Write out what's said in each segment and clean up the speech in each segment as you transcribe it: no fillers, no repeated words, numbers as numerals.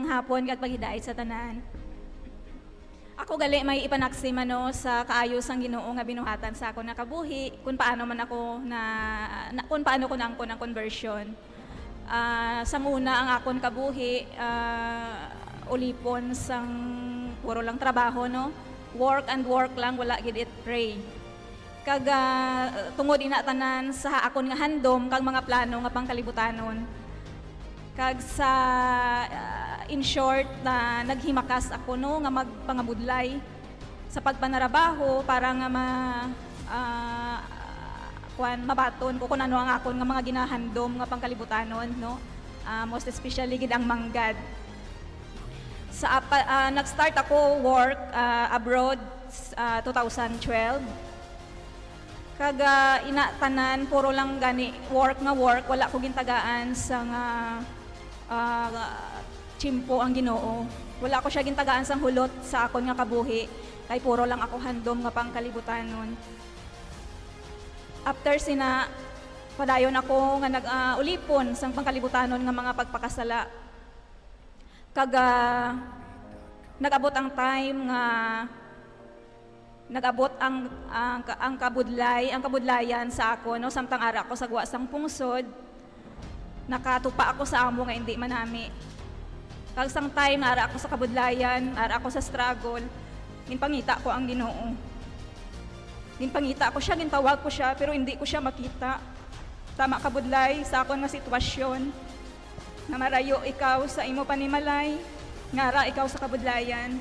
hapon kat paghidait sa tanan. Ako gali may ipanaksim sa kaayos ang Ginoo nga binuhatan sa ako nakabuhi kung paano man ako kung paano ko naangkon ang conversion. Sang una ang akon kabuhi ulipon sang puro lang trabaho no. Work and work lang wala gid it pray. Kag tungod ina tanan sa akon nga handom kag mga plano nga pangkalibutanon. Kag sa in short na naghimakas ako no nga magpangabudlay sa pagpanarabaho para nga mabaton ko kung ano ang akon nga mga ginahandom nga pangkalibutanon no. Most especially gid ang manggad. Sa nag-start ako work abroad 2012. Kag ina tanan puro lang gani work wala ko gintagaan sa nga chimpo ang Ginoo. Wala ko siya gintagaan sang hulot sa akon nga kabuhi kay puro lang ako handom nga pangkalibutanon. After sina padayon ako nga ulipon sang pangkalibutanon nga mga pagpakasala. Kag nag-abot ang time nga nag-abot ang kabudlayan sa ako no samtang ara ako sagwa sang pungsod. Nakatupa ako sa amo nga hindi manami. Kag sang time ara ako sa kabudlayan, ara ako sa struggle, ginpangita ko ang Ginoo. Ginpangita ko siya, gintawag ko siya, pero hindi ko siya makita. Tama kabudlay sa akon nga sitwasyon. Na marayo ikaw sa imo panimalay, ngara ikaw sa kabudlayan.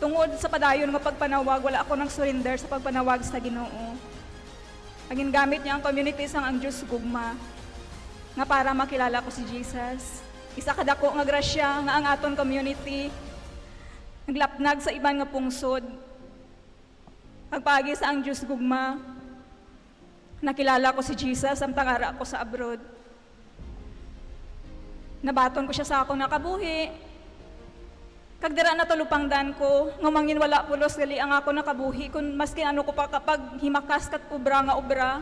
Tungod sa padayon nga pagpanawag, wala ako nang surrender sa pagpanawag sa Ginoo. Ang gamit niya ang community sang ang Diyos gugma nga para makilala ko si Jesus. Isa kadako nga grasya nga ang aton community naglapnag sa iban nga pungsod. Pagpagi sa ang Diyos gugma, nakilala ko si Jesus samtang ara ako sa abroad. Nabaton ko siya sa akong nakabuhi. Kag dira na tulupangdan ko, ngumangin wala pulos gali ang ako nakabuhi kun maski ano ko pa kapag himakas kat ubra nga ubra.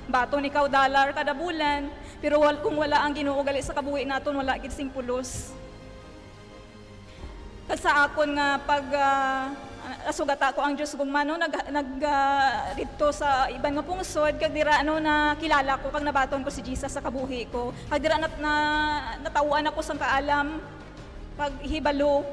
Baton ikaw dollar kada bulan, pero kung wala ang Ginoo gali sa kabuhi naton wala gid sing pulos. Kag sa akon nga pag asugata ko ang Dios gugma no dito sa iban nga pungsod kag dira na kilala ko kag nabaton ko si Jesus sa kabuhi ko. Kag dira natawaan ako sang kaalam pag hibalo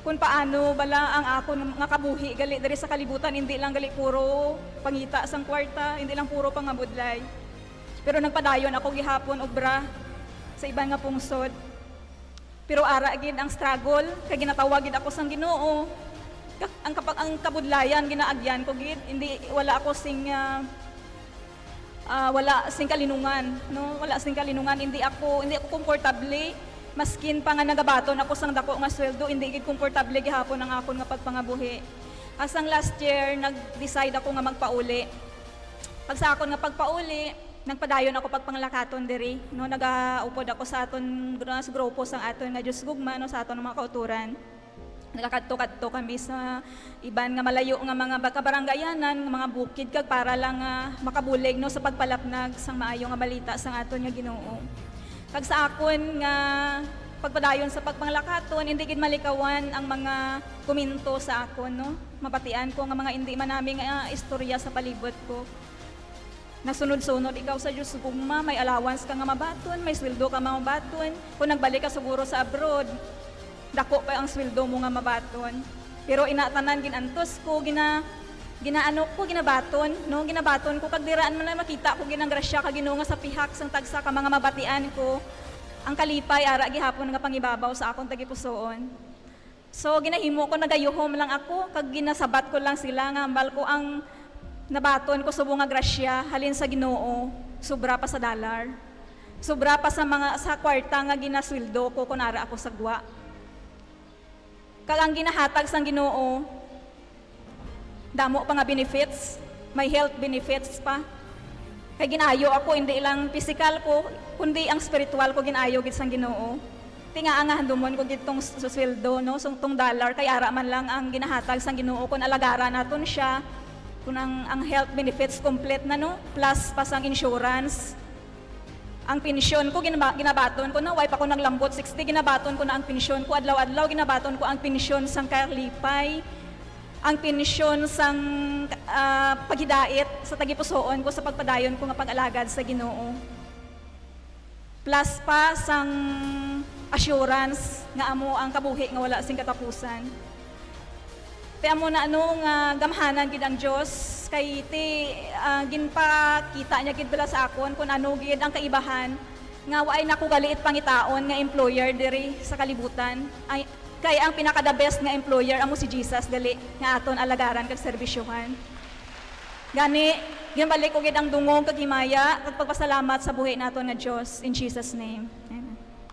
kung paano bala ang ako nga kabuhi gali diri sa kalibutan, hindi lang gali puro pangita sang kwarta, hindi lang puro pangabudlay. Pero nagpadayon ako gihapon obra sa iban nga pungsod. Pero ara gid ang struggle kay ginatawag gid ako sang Ginoo. Ang kabudlayan ginaagyan ko gid, hindi wala ako wala sing kalinungan, no? Wala sing kalinungan, hindi ako komportable. Maskin pa nga nagabaton ako sang dako nga sweldo, hindi gid komportable gihapon ang akon nga pagpangabuhi. Asang last year nag-decide ako nga magpauli. Pag sa akon nga pagpauli, nagpadayon ako pagpanglakaton diri, no? Nagaupod ako sa aton grupo sang aton nga Dios gugma no sa aton mga kauturan. Nagakadto-kadto kami sa iban nga malayo nga mga kabaranggayanan, nga mga bukid kag para lang makabulig no sa pagpalapnag sang maayo nga balita sang aton nga Ginoo. Kag sa akon nga pagpadayon sa pagpanglakaton, hindi gid malikawan ang mga komento sa akon no. Mabatian ko nga mga hindi manami nga istorya sa palibot ko. Nasunod-sunod ikaw sa Diyos gugma, may allowance ka nga mabaton, may sweldo ka mabaton. Kung nagbalik ka siguro sa abroad, dako pa ang sweldo mo nga mabaton. Pero inatanan ginantos ko, ginabaton, no? Ginabaton ko kag diraan man makita ko ginang grasya kag Ginoo nga sa pihak sang tagsa ka mga mabatian ko. Ang kalipay ara gihapon nga pangibabaw sa akong tagipusoon. So ginahimo ko nagayuhom lang ako kag ginasabat ko lang sila nga ambal ko ang nabaton ko subong nga grasya halin sa Ginoo, sobra pa sa dollar. Sobra pa sa kwarta nga ginasweldo ko kun ara ako sagwa. Kag ang ginahatag sang Ginoo, damo pa nga benefits, may health benefits pa. Kay ginayo ako, hindi lang physical ko, kundi ang spiritual ko ginayo gid sang Ginoo. Tinga nga handumon ko gid tong sweldo no, tong dollar kay ara man lang ang ginahatag sang Ginoo kun alagara naton siya. Kung ang health benefits complete na no, plus pa sang insurance. Ang pensyon ko ginabaton ko na wipe ako naglambot 60 ginabaton ko na ang pensyon ko adlaw-adlaw ginabaton ko ang pensyon sang karlipay, ang pensyon sang paghidait sa tagipusoon ko sa pagpadayon ko nga pag-alagad sa Ginoo. Plus pa sang assurance nga amo ang kabuhi nga wala sing katapusan. Kaya mo na nga gamhanan gid ang Dios kay ti ginpakita niya gid bala sa akon kung ano gid ang kaibahan nga waay nako galiit pangitaon nga employer diri sa kalibutan. Ay kay ang pinaka the best nga employer amo si Jesus dali nga aton alagaran kag serbisyohan. Gani ginbalik ko gid ang dungog kag himaya kag pagpasalamat sa buhi naton nga Dios in Jesus name.